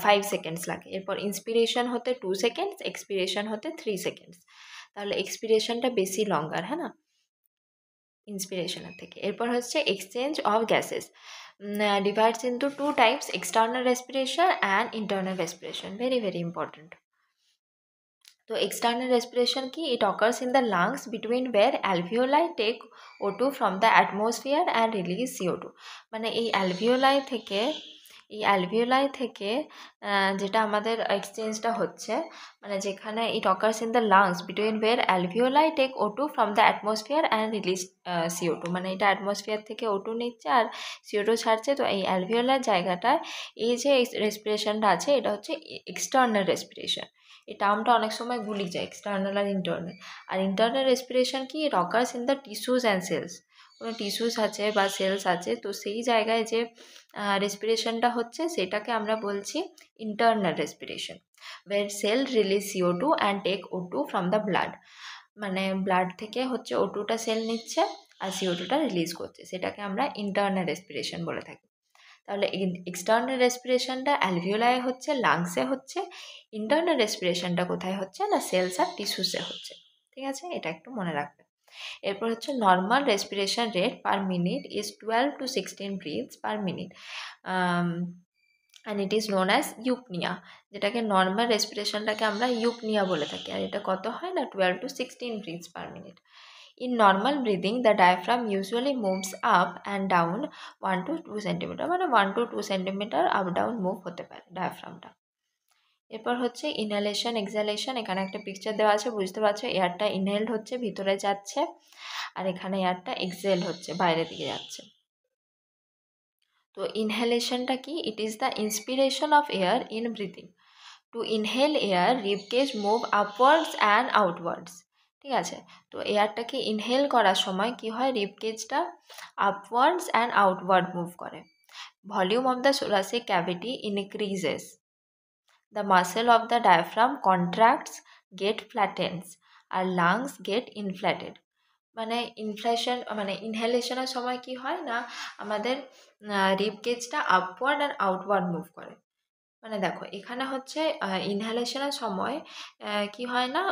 5 সেকেন্ডস লাগে। এরপর ইন্সপিরেশন হতে 2 সেকেন্ডস, এক্সপিরেশন হতে 3 সেকেন্ডস। তাহলে এক্সপিরেশনটা বেশি লঙ্গার, হ্যাঁ না, ইন্সপিরেশনের থেকে। এরপর হচ্ছে exchange of gases, divides into 2 types, external respiration and internal respiration. Very very important. তো এক্সটার্নাল রেসপিরেশন কি, it occurs in the lungs between where alveoli take O2 from the atmosphere and release CO2। মানে এই alveoli থেকে যেটা আমাদের এক্সচেঞ্জটা হচ্ছে, মানে যেখানে it occurs in the lungs between where alveoli take O2 from the atmosphere and release CO2। মানে এটা অ্যাটমসফিয়ার থেকে O2 নিচ্ছে আর CO2 ছাড়ছে। তো এই অ্যালভিওলার জায়গাটায় এই যে রেসপিরেশনটা আছে, এটা হচ্ছে এক্সটার্নাল রেসপিরেশন। এই টার্মটা অনেক সময় গুলি যায়, এক্সটার্নাল আর ইন্টারনাল। আর ইন্টারনাল রেসপিরেশন কি, it occurs in the tissues and cells. কোনো টিস্যুস আছে বা সেলস আছে, তো সেই জায়গায় যে রেসপিরেশনটা হচ্ছে সেটাকে আমরা বলছি internal respiration. Where cell release CO2 and take O2 from the blood. মানে ব্লাড থেকে হচ্ছে O2টা সেল নিচ্ছে আর CO2টা রিলিজ করছে, সেটাকে আমরা ইন্টারনাল রেসপিরেশন বলে থাকি। তাহলে এক্সটার্নাল রেসপিরেশনটা অ্যালভিওলায় হচ্ছে, লাংসে হচ্ছে। ইন্টারনাল রেসপিরেশনটা কোথায় হচ্ছে না, সেলস আর টিস্যুসে হচ্ছে। ঠিক আছে, এটা একটু মনে রাখবে। এরপর হচ্ছে normal respiration rate per minute is 12 to 16 breaths per minute and it is known as eupnoea. যেটাকে নর্মাল রেসপিরেশনটাকে আমরা ইউপনিয়া বলে থাকি। আর এটা কত হয় না, 12 to 16 breaths per minute. In normal breathing, the diaphragm usually moves up and down 1 to 2 centimetre, মানে 1 to 2 centimetre up down move হতে পারে ডায়াফ্রামটা। এরপর হচ্ছে ইনহেলেশন এক্সহেলেশন। এখানে একটা পিকচার দেওয়া আছে, বুঝতে পারছো, এয়ারটা ইনহেলড হচ্ছে, ভিতরে যাচ্ছে, আর এখানে এয়ারটা এক্সহেল হচ্ছে, বাইরের দিকে যাচ্ছে। তো ইনহেলেশনটা কি, it is the inspiration of air in breathing. To inhale air rib cage move upwards and outwards. ঠিক আছে, তো এয়ারটাকে ইনহেল করার সময় কি হয়, রিব কেজটা আপওয়ার্ডস অ্যান্ড আউটওয়ার্ড মুভ করে। Volume of the thoracic cavity increases. The muscle of the diaphragm contracts, get flattens, আর lungs get inflated. মানে ইনহেলেশনের সময় কি হয় না, আমাদের রিব কেজটা আপওয়ার্ড আর আউটওয়ার্ড মুভ করে। মানে দেখো এখানে হচ্ছে ইনহেলেশনের সময় কি হয় না,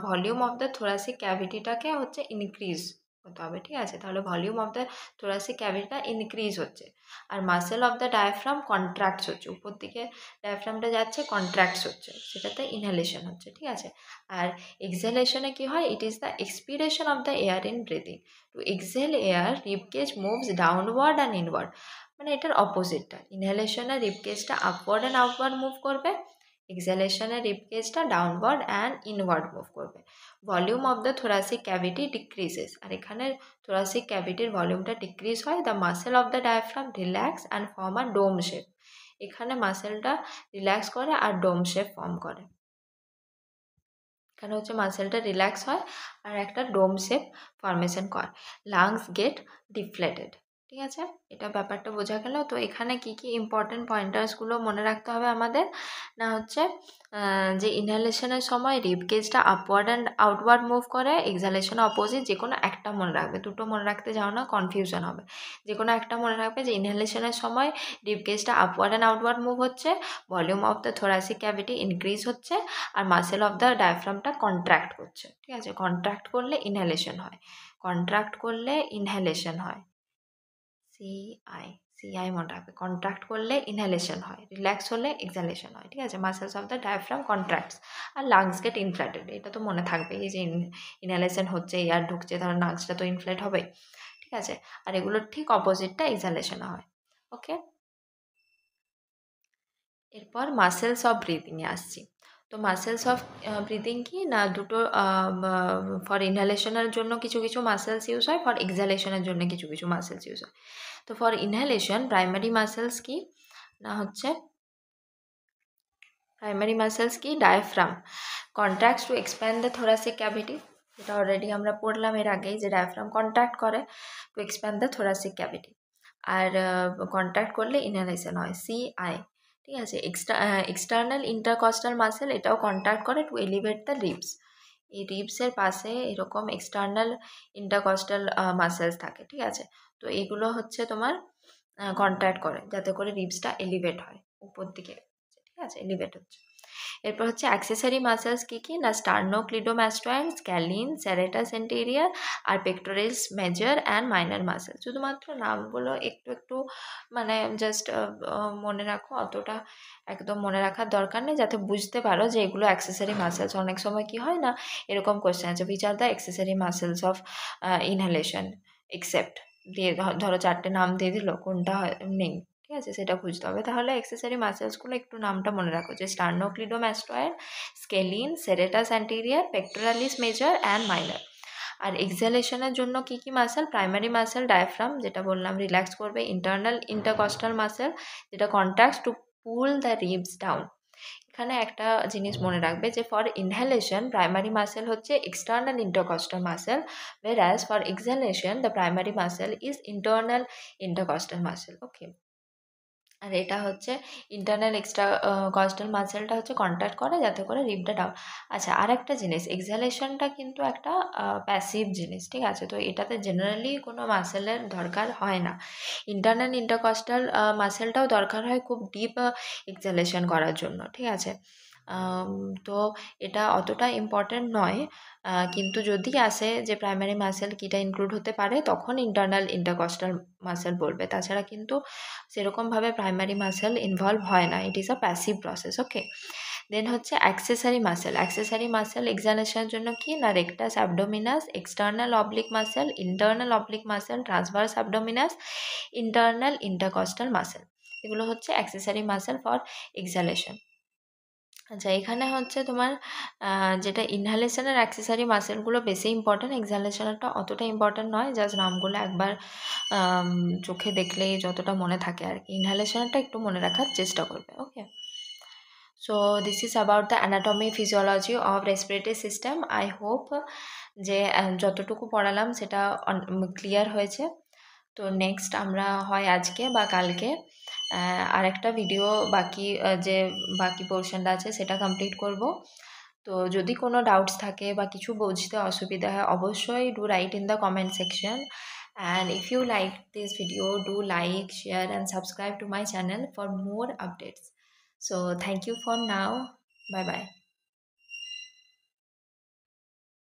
ভলিউম অফ দ্য থোরাসিক ক্যাভিটিটাকে হচ্ছে ইনক্রিজ হতে হবে। ঠিক আছে, তাহলে ভলিউম অফ দ্য থোরাসিক ক্যাভিটিটা ইনক্রিজ হচ্ছে, আর muscle of the diaphragm contracts হচ্ছে, উপর দিকে ডায়াফ্রামটা যাচ্ছে, কন্ট্রাক্টস হচ্ছে, সেটাতে ইনহেলেশন হচ্ছে। ঠিক আছে, আর এক্সহেলেশনে কি হয়, it is the expiration of the air in breathing. To exhale air rib cage moves downward and inward. মানে এটার অপোজিটটা, ইনহেলেশনে রিবকেজটা আপওয়ার্ড অ্যান্ড আউটওয়ার্ড মুভ করবে, এক্সহেলেশনে রিবকেজটা ডাউনওয়ার্ড অ্যান্ড ইনওয়ার্ড মুভ করবে। Volume of the thoracic cavity decreases, আর এখানে থোরাসিক ক্যাভিটির ভলিউমটা ডিক্রিজ হয়। The muscle of the diaphragm relax and form a dome shape. এখানে মাসেলটা রিল্যাক্স করে আর ডোম শেপ ফর্ম করে। এখানে হচ্ছে মাসেলটা রিল্যাক্স হয় আর একটা ডোম শেপ ফর্মেশন করে। Lungs get deflated. ঠিক আছে, এটা ব্যাপারটা বোঝা গেল। তো এখানে কি কি ইম্পর্টেন্ট পয়েন্টার্সগুলো মনে রাখতে হবে আমাদের, না হচ্ছে যে ইনহেলেশনের সময় রিব কেজটা আপওয়ার্ড অ্যান্ড আউটওয়ার্ড মুভ করে, এক্সহেলেশনে অপোজিট। যে কোনো একটা মনে রাখবে, দুটো মনে রাখতে যাও না, কনফিউশন হবে। যে কোনো একটা মনে রাখবে যে ইনহেলেশনের সময় রিব কেজটা আপওয়ার্ড অ্যান্ড আউটওয়ার্ড মুভ হচ্ছে, volume of the thoracic cavity increase হচ্ছে, আর মাসেল অফ দ্য ডায়াফ্রামটা কন্ট্রাক্ট করছে। ঠিক আছে, কন্ট্রাক্ট করলে ইনহেলেশন হয়, কন্ট্রাক্ট করলে ইনহেলেশন হয়। সিআই মনে রাখবে, কন্ট্রাক্ট করলে ইনহেলেশন হয়, রিল্যাক্স হলে এক্সহেলেশন হয়। ঠিক আছে, muscles of the diaphragm contracts আর লাংস গেট ইনফ্লেটেড। এটা তো মনে থাকবে, এই যে ইনহেলেশন হচ্ছে, এয়ার ঢুকছে, ধরো লাংসটা তো ইনফ্লেট হবে। ঠিক আছে, আর এগুলোর ঠিক অপোজিটটা এক্সহেলেশন হয়। ওকে, এরপর মাসেলস অফ ব্রিদিংয়ে আসছি। তো মাসেলস অফ ব্রিদিং কি না, দুটো ফর ইনহেলেশনের জন্য কিছু কিছু মাসেলস ইউজ হয়, ফর এক্সহেলেশনের জন্য কিছু কিছু মাসেলস ইউজ হয়। তো ফর ইনহেলেশন প্রাইমারি মাসেলস কি না, হচ্ছে প্রাইমারি মাসেলস কি, diaphragm contracts to expand the thoracic cavity. যেটা অলরেডি আমরা পড়লাম এর আগেই, যে ডায়াফ্রাম কন্ট্রাক্ট করে to expand the thoracic cavity, আর কন্ট্রাক্ট করলে ইনহেলেশন হয়, সিআই। ঠিক আছে, এক্সটার্নাল ইন্টারকস্টাল মাসেল, এটাও কন্ট্রাক্ট করে টু এলিভেট দ্য রিবস। এই রিবসের পাশে এরকম এক্সটার্নাল ইন্টারকস্টাল মাসেলস থাকে, ঠিক আছে। তো এগুলো হচ্ছে তোমার কন্ট্রাক্ট করে যাতে করে রিবসটা এলিভেট হয় উপর দিকে, ঠিক আছে, এলিভেট হচ্ছে। এরপর হচ্ছে অ্যাক্সেসরি মাসেলস কী কী না, স্টার্নোক্লিডোম্যাস্টয়েড, স্ক্যালিন, সেরেটাস এন্টেরিয়ার আর pectorals major and minor muscle. শুধুমাত্র নামগুলো একটু একটু মানে জাস্ট মনে রাখো, অতটা একদম মনে রাখার দরকার নেই, যাতে বুঝতে পারো যে এগুলো অ্যাক্সেসরি মাসেলস। অনেক সময় কি হয় না, এরকম কোয়েশ্চেন আছে, which are the accessory muscles of inhalation except দিয়ে ধরো 4টে নাম দিয়ে দিল, কোনটা নেই, ঠিক আছে, সেটা খুঁজতে হবে। তাহলে অ্যাক্সেসরি মাসেলসগুলো একটু নামটা মনে রাখো, যে sternocleidomastoid, scalene, serratus anterior, pectoralis major and minor. আর এক্সহেলেশনের জন্য কী কী মাসেল, প্রাইমারি মাসেল ডায়াফ্রাম, যেটা বললাম রিল্যাক্স করবে, ইন্টারনাল ইন্টারকস্টাল মাসেল, যেটা contracts to pull the ribs down. এখানে একটা জিনিস মনে রাখবে যে ফর ইনহেলেশন প্রাইমারি মাসেল হচ্ছে external intercostal muscle, whereas for exhalation the primary muscle is internal intercostal muscle, ওকে। আর এটা হচ্ছে ইন্টারনাল এক্সট্রা কস্টাল মাসেলটা হচ্ছে কন্ট্রাক্ট করে যাতে করে রিবটা ডাউন। আচ্ছা, আর একটা জিনিস, এক্সহালেশনটা কিন্তু একটা প্যাসিভ জিনিস, ঠিক আছে। তো এটাতে জেনারেলি কোনো মাসেলের দরকার হয় না। ইন্টারনাল ইন্টারকস্টাল মাসেলটাও দরকার হয় খুব ডিপ এক্সহালেশন করার জন্য, ঠিক আছে। তো এটা অতটা ইম্পর্ট্যান্ট নয়, কিন্তু যদি আসে যে প্রাইমারি মাসেল কীটা ইনক্লুড হতে পারে, তখন ইন্টারনাল ইন্টারকস্টাল মাসেল বলবে, তাছাড়া কিন্তু সেরকমভাবে প্রাইমারি মাসেল ইনভলভ হয় না, it is a passive process, okay. Then হচ্ছে অ্যাক্সেসরি মাসেল। অ্যাক্সেসরি মাসেল এক্সহালেশনের জন্য কি না, rectus abdominis, external oblique muscle, internal oblique muscle, transverse abdominis, internal intercostal muscle, এগুলো হচ্ছে অ্যাক্সেসরি মাসেল ফর এক্সহালেশন। আচ্ছা, এখানে হচ্ছে তোমার যেটা ইনহেলেশনের অ্যাক্সেসরি মাসেলগুলো বেশি ইম্পর্ট্যান্ট, এক্সহালেশনেরটা অতটা ইম্পর্ট্যান্ট নয়, জাস্ট নামগুলো একবার চোখে দেখলেই যতটা মনে থাকে আর কি। ইনহেলেশনেরটা একটু মনে রাখার চেষ্টা করবে, okay. So this is about the anatomy physiology of respiratory system. I hope যে যতটুকু পড়ালাম সেটা ক্লিয়ার হয়েছে। তো নেক্সট আমরা হয় আজকে বা কালকে আরেকটা ভিডিও বাকি যে বাকি পোর্শনটা আছে সেটা কমপ্লিট করব। তো যদি কোনো ডাউটস থাকে বা কিছু বুঝতে অসুবিধা হয়, অবশ্যই do right in the comment section, and if you like this video, do like, share and subscribe to my channel for more updates. So thank you for now. Bye bye.